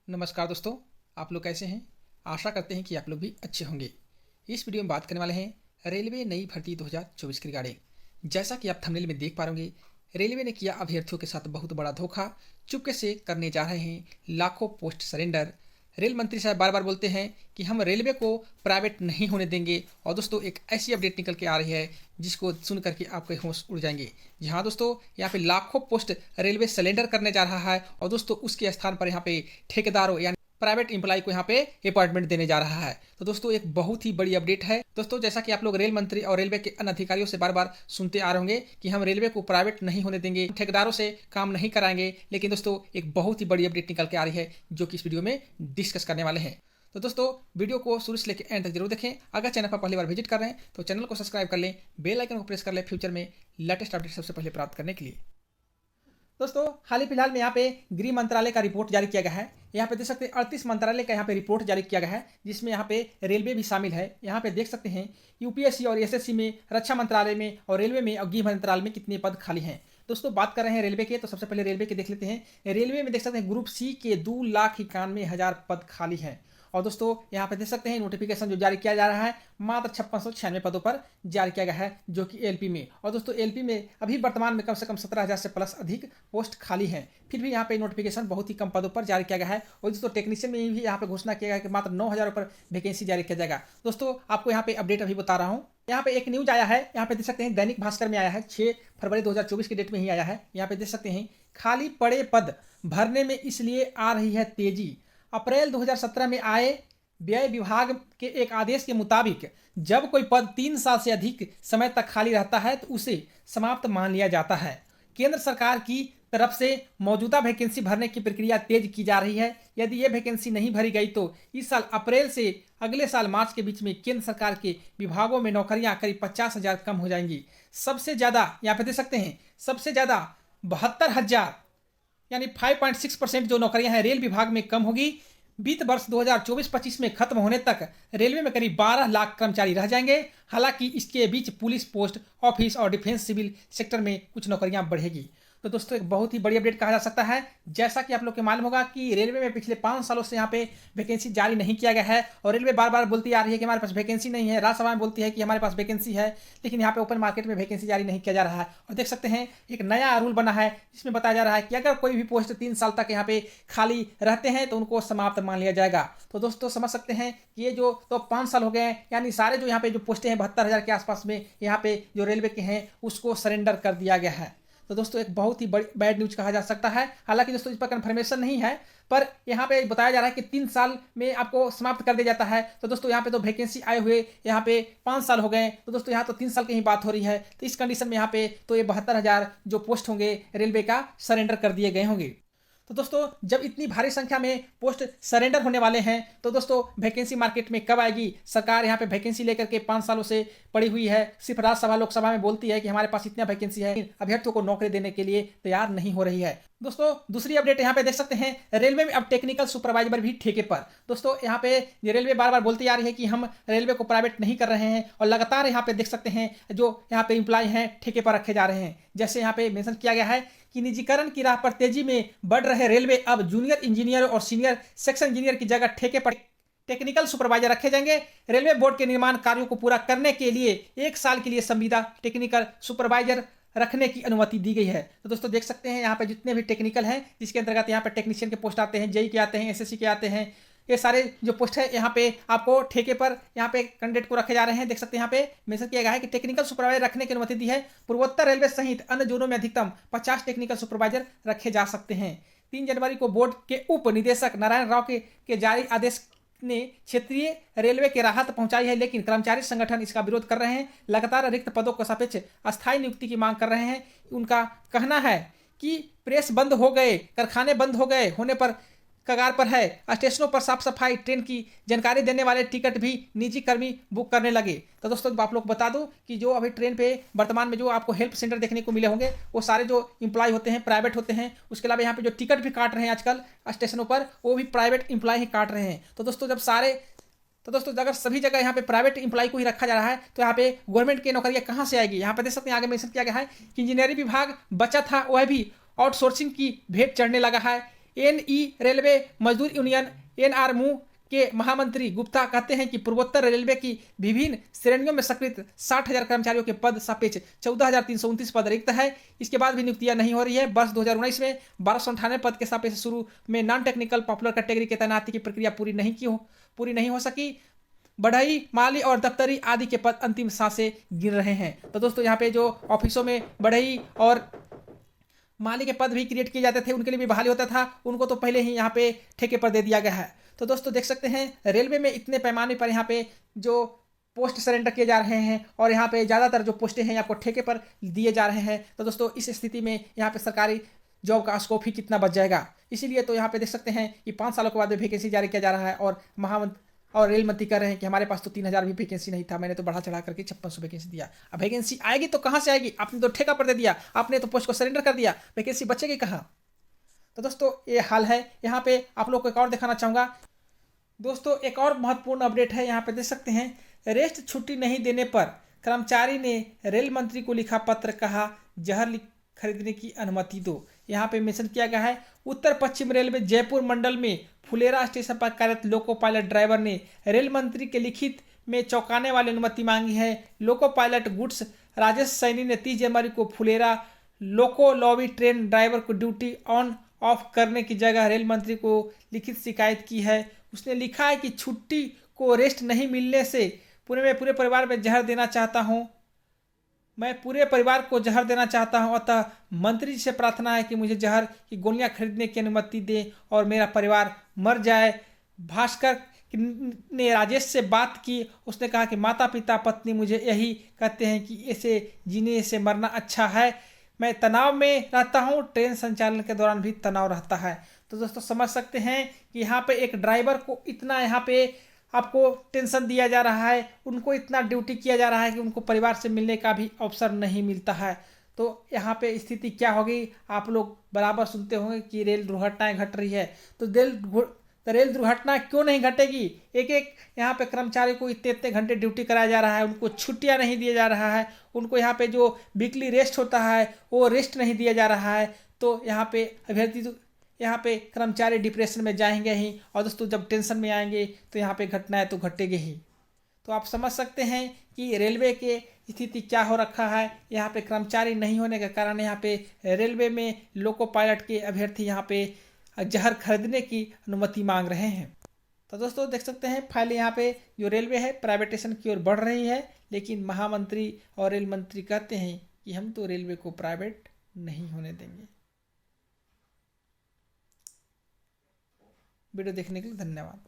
नमस्कार दोस्तों, आप लोग कैसे हैं। आशा करते हैं कि आप लोग भी अच्छे होंगे। इस वीडियो में बात करने वाले हैं रेलवे नई भर्ती 2024 के रिगार्डिंग। जैसा कि आप थंबनेल में देख पा रहे रेलवे ने किया अभ्यर्थियों के साथ बहुत बड़ा धोखा। चुपके से करने जा रहे हैं लाखों पोस्ट सरेंडर। रेल मंत्री साहब बार बार बोलते हैं कि हम रेलवे को प्राइवेट नहीं होने देंगे। और दोस्तों एक ऐसी अपडेट निकल के आ रही है जिसको सुन करके आपके होश उड़ जाएंगे। जी हाँ दोस्तों, यहाँ पे लाखों पोस्ट रेलवे सिलेंडर करने जा रहा है और दोस्तों उसके स्थान पर यहाँ पे ठेकेदारों यानी प्राइवेट एम्प्लॉय को यहाँ पे अपॉइंटमेंट देने जा रहा है। तो दोस्तों एक बहुत ही बड़ी अपडेट है। दोस्तों जैसा कि आप लोग रेल मंत्री और रेलवे के अन्य अधिकारियों से बार बार सुनते आ रहे होंगे कि हम रेलवे को प्राइवेट नहीं होने देंगे, ठेकेदारों से काम नहीं कराएंगे। लेकिन दोस्तों एक बहुत ही बड़ी अपडेट निकल के आ रही है जो कि इस वीडियो में डिस्कस करने वाले हैं। तो दोस्तों वीडियो को शुरू से लेकर एंड तक जरूर देखें। अगर चैनल पर पहली बार विजिट कर रहे हैं तो चैनल को सब्सक्राइब कर लें, बेल आइकन को प्रेस कर लें फ्यूचर में लेटेस्ट अपडेट सबसे पहले प्राप्त करने के लिए। दोस्तों हाल ही फिलहाल में यहाँ पे गृह मंत्रालय का रिपोर्ट जारी किया गया है। यहाँ पे देख सकते हैं 38 मंत्रालय का यहाँ पे रिपोर्ट जारी किया गया है जिसमें यहाँ पे रेलवे भी शामिल है। यहाँ पे देख सकते हैं यूपीएससी और एसएससी में, रक्षा मंत्रालय में और रेलवे में और गृह मंत्रालय में कितने पद खाली हैं। दोस्तों बात कर रहे हैं रेलवे के, तो सबसे पहले रेलवे के देख लेते हैं। रेलवे में देख सकते हैं ग्रुप सी के 2,91,000 पद खाली हैं। और दोस्तों यहाँ पे देख सकते हैं नोटिफिकेशन जो जारी किया जा रहा है मात्र 5696 पदों पर जारी किया गया है जो कि एलपी में। और दोस्तों एलपी में अभी वर्तमान में कम से कम 17,000 से प्लस अधिक पोस्ट खाली हैं। फिर भी यहाँ पे नोटिफिकेशन बहुत ही कम पदों पर जारी किया गया है। और दोस्तों टेक्नीशियन में भी यहाँ पे घोषणा किया गया है कि मात्र 9,000 पर वैकेंसी जारी किया जाएगा। दोस्तों आपको यहाँ पे अपडेट अभी बता रहा हूँ। यहाँ पे एक न्यूज आया है, यहाँ पे देख सकते हैं दैनिक भास्कर में आया है, 6 फरवरी 2024 की डेट में ही आया है। यहाँ पे देख सकते हैं खाली पड़े पद भरने में इसलिए आ रही है तेजी। अप्रैल 2017 में आए व्यय विभाग के एक आदेश के मुताबिक जब कोई पद 3 साल से अधिक समय तक खाली रहता है तो उसे समाप्त मान लिया जाता है। केंद्र सरकार की तरफ से मौजूदा वैकेंसी भरने की प्रक्रिया तेज की जा रही है। यदि ये वैकेंसी नहीं भरी गई तो इस साल अप्रैल से अगले साल मार्च के बीच में केंद्र सरकार के विभागों में नौकरियां करीब 50,000 कम हो जाएंगी। सबसे ज़्यादा यहाँ पे देख सकते हैं, सबसे ज़्यादा 72,000 यानी 5.6% जो नौकरियां हैं रेल विभाग में कम होगी। वित्त वर्ष 2024-25 में खत्म होने तक रेलवे में करीब 12 लाख कर्मचारी रह जाएंगे। हालांकि इसके बीच पुलिस पोस्ट, ऑफिस और डिफेंस सिविल सेक्टर में कुछ नौकरियां बढ़ेगी। तो दोस्तों एक बहुत ही बड़ी अपडेट कहा जा सकता है। जैसा कि आप लोग को मालूम होगा कि रेलवे में पिछले 5 सालों से यहाँ पे वैकेंसी जारी नहीं किया गया है और रेलवे बार बार बोलती आ रही है कि हमारे पास वैकेंसी नहीं है। राज्यसभा में बोलती है कि हमारे पास वैकेंसी है, लेकिन यहाँ पे ओपन मार्केट में वैकेंसी जारी नहीं किया जा रहा है। और देख सकते हैं एक नया रूल बना है जिसमें बताया जा रहा है कि अगर कोई भी पोस्ट 3 साल तक यहाँ पे खाली रहते हैं तो उनको समाप्त मान लिया जाएगा। तो दोस्तों समझ सकते हैं कि ये जो 5 साल हो गए हैं, यानी सारे जो यहाँ पे जो पोस्टें हैं 72,000 के आसपास में यहाँ पे जो रेलवे के हैं उसको सरेंडर कर दिया गया है। तो दोस्तों एक बहुत ही बड़ी बैड न्यूज कहा जा सकता है। हालांकि दोस्तों इस पर कंफर्मेशन नहीं है, पर यहाँ पे बताया जा रहा है कि 3 साल में आपको समाप्त कर दिया जाता है। तो दोस्तों यहाँ पे तो वैकेंसी आए हुए यहाँ पे 5 साल हो गए, तो दोस्तों यहाँ तो 3 साल की ही बात हो रही है। तो इस कंडीशन में यहाँ पे तो ये 72,000 जो पोस्ट होंगे रेलवे का सरेंडर कर दिए गए होंगे। तो दोस्तों जब इतनी भारी संख्या में पोस्ट सरेंडर होने वाले हैं तो दोस्तों वैकेंसी मार्केट में कब आएगी। सरकार यहाँ पे वैकेंसी लेकर के 5 सालों से पड़ी हुई है। सिर्फ राज्यसभा लोकसभा में बोलती है कि हमारे पास इतना वैकेंसी है, अभ्यर्थियों को नौकरी देने के लिए तैयार नहीं हो रही है। दोस्तों दूसरी अपडेट यहाँ पे देख सकते हैं रेलवे में अब टेक्निकल सुपरवाइजर भी ठेके पर। दोस्तों यहाँ पे रेलवे बार बार बोलती आ रही है कि हम रेलवे को प्राइवेट नहीं कर रहे हैं और लगातार यहाँ पे देख सकते हैं जो यहाँ पे एम्प्लॉय हैं ठेके पर रखे जा रहे हैं। जैसे यहाँ पे मेंशन किया गया है कि निजीकरण की राह पर तेजी में बढ़ रहे रेलवे अब जूनियर इंजीनियर और सीनियर सेक्शन इंजीनियर की जगह ठेके पर टेक्निकल सुपरवाइजर रखे जाएंगे। रेलवे बोर्ड के निर्माण कार्यों को पूरा करने के लिए 1 साल के लिए संविदा टेक्निकल सुपरवाइजर रखने की अनुमति दी गई है। तो दोस्तों देख सकते हैं यहाँ पे जितने भी टेक्निकल हैं जिसके अंतर्गत यहाँ पे टेक्नीशियन के पोस्ट आते हैं, जेई के आते हैं, एसएससी के आते हैं, ये सारे जो पोस्ट है यहाँ पे आपको ठेके पर यहाँ पे कैंडिडेट को रखे जा रहे हैं। देख सकते हैं यहाँ पे मेंशन किया गया है कि टेक्निकल सुपरवाइजर रखने की अनुमति दी है। पूर्वोत्तर रेलवे सहित अन्य जोनों में अधिकतम 50 टेक्निकल सुपरवाइजर रखे जा सकते हैं। 3 जनवरी को बोर्ड के उप निदेशक नारायण राव के जारी आदेश ने क्षेत्रीय रेलवे के राहत पहुंचाई है, लेकिन कर्मचारी संगठन इसका विरोध कर रहे हैं। लगातार रिक्त पदों को सापेक्ष अस्थायी नियुक्ति की मांग कर रहे हैं। उनका कहना है कि प्रेस बंद हो गए, कारखाने बंद हो गए होने पर कगार पर है, स्टेशनों पर साफ सफाई, ट्रेन की जानकारी देने वाले टिकट भी निजी कर्मी बुक करने लगे। तो दोस्तों आप लोग बता दूं कि जो अभी ट्रेन पे वर्तमान में जो आपको हेल्प सेंटर देखने को मिले होंगे वो सारे जो एम्प्लॉय होते हैं प्राइवेट होते हैं। उसके अलावा यहाँ पे जो टिकट भी काट रहे हैं आजकल स्टेशनों पर वो भी प्राइवेट एम्प्लॉय ही काट रहे हैं। तो दोस्तों अगर सभी जगह यहाँ पे प्राइवेट एम्प्लॉय को ही रखा जा रहा है तो यहाँ पे गवर्नमेंट की नौकरियाँ कहाँ से आएगी। यहाँ पे देख सकते हैं आगे मेंशन किया गया है कि इंजीनियरिंग विभाग बचा था वह भी आउटसोर्सिंग की भेंट चढ़ने लगा है। एनई रेलवे मजदूर यूनियन एनआरमू के महामंत्री गुप्ता कहते हैं कि पूर्वोत्तर रेलवे की विभिन्न श्रेणियों में स्वीकृत 60,000 कर्मचारियों के पद सापेक्ष 14,329 पद रिक्त है। इसके बाद भी नियुक्तियां नहीं हो रही है। वर्ष 2019 में 1298 पद के सापेक्ष शुरू में नॉन टेक्निकल पॉपुलर कैटेगरी के तैनाती की प्रक्रिया पूरी नहीं हो सकी। बढ़ई, माली और दफ्तरी आदि के पद अंतिम सांसें गिर रहे हैं। तो दोस्तों यहाँ पे जो ऑफिसों में बढ़ई और माली के पद भी क्रिएट किए जाते थे, उनके लिए भी बहाली होता था, उनको तो पहले ही यहाँ पे ठेके पर दे दिया गया है। तो दोस्तों देख सकते हैं रेलवे में इतने पैमाने पर यहाँ पे जो पोस्ट सरेंडर किए जा रहे हैं और यहाँ पे ज़्यादातर जो पोस्टें हैं आपको ठेके पर दिए जा रहे हैं। तो दोस्तों इस स्थिति में यहाँ पे सरकारी जॉब का स्कोप ही कितना बच जाएगा। इसीलिए तो यहाँ पे देख सकते हैं कि 5 सालों के बाद वैकेंसी जारी किया जा रहा है और रेल मंत्री कर रहे हैं कि हमारे पास तो 3,000 भी वैकेंसी नहीं था, मैंने तो बढ़ा चढ़ा करके 5600 वैकेंसी दिया। अब वैकेंसी आएगी तो कहाँ से आएगी? आपने तो ठेका पर दे दिया, आपने तो पोस्ट को सरेंडर कर दिया, वैकेंसी बचेगी कहाँ? तो दोस्तों ये हाल है। यहाँ पे आप लोग को एक और दिखाना चाहूँगा। दोस्तों एक और महत्वपूर्ण अपडेट है, यहाँ पे देख सकते हैं रेस्ट छुट्टी नहीं देने पर कर्मचारी ने रेल मंत्री को लिखा पत्र, कहा जहर खरीदने की अनुमति दो। यहाँ पे मेंशन किया गया है उत्तर पश्चिम रेलवे जयपुर मंडल में फुलेरा स्टेशन पर कार्यरत लोको पायलट ड्राइवर ने रेल मंत्री के लिखित में चौंकाने वाली अनुमति मांगी है। Loco pilot goods Rajesh Saini ने 30 जनवरी को फुलेरा लोको लॉबी ट्रेन ड्राइवर को ड्यूटी ऑन ऑफ करने की जगह रेल मंत्री को लिखित शिकायत की है। उसने लिखा है कि छुट्टी को रेस्ट नहीं मिलने से पूरे परिवार में जहर देना चाहता हूँ, मैं पूरे परिवार को जहर देना चाहता हूं, अतः मंत्री जी से प्रार्थना है कि मुझे जहर की गोलियां खरीदने की अनुमति दें और मेरा परिवार मर जाए। भास्कर ने राजेश से बात की, उसने कहा कि माता पिता पत्नी मुझे यही कहते हैं कि ऐसे जीने से मरना अच्छा है। मैं तनाव में रहता हूं, ट्रेन संचालन के दौरान भी तनाव रहता है। तो दोस्तों समझ सकते हैं कि यहाँ पे एक ड्राइवर को इतना यहाँ पे आपको टेंशन दिया जा रहा है, उनको इतना ड्यूटी किया जा रहा है कि उनको परिवार से मिलने का भी अवसर नहीं मिलता है। तो यहाँ पे स्थिति क्या होगी? आप लोग बराबर सुनते होंगे कि रेल दुर्घटनाएं घट रही है। तो रेल दुर्घटना क्यों नहीं घटेगी? एक एक यहाँ पे कर्मचारी को इतने घंटे ड्यूटी कराया जा रहा है, उनको छुट्टियाँ नहीं दिया जा रहा है, उनको यहाँ पे जो वीकली रेस्ट होता है वो रेस्ट नहीं दिया जा रहा है। तो यहाँ पे अभ्यर्थी यहाँ पे कर्मचारी डिप्रेशन में जाएंगे ही, और दोस्तों जब टेंशन में आएंगे तो यहाँ पे घटनाएं तो घटेगी ही। तो आप समझ सकते हैं कि रेलवे के स्थिति क्या हो रखा है। यहाँ पे कर्मचारी नहीं होने के कारण यहाँ पे रेलवे में लोको पायलट के अभ्यर्थी यहाँ पे जहर खरीदने की अनुमति मांग रहे हैं। तो दोस्तों देख सकते हैं फाइल यहाँ पे जो रेलवे है प्राइवेटेशन की ओर बढ़ रही है, लेकिन महामंत्री और रेल मंत्री कहते हैं कि हम तो रेलवे को प्राइवेट नहीं होने देंगे। वीडियो देखने के लिए धन्यवाद।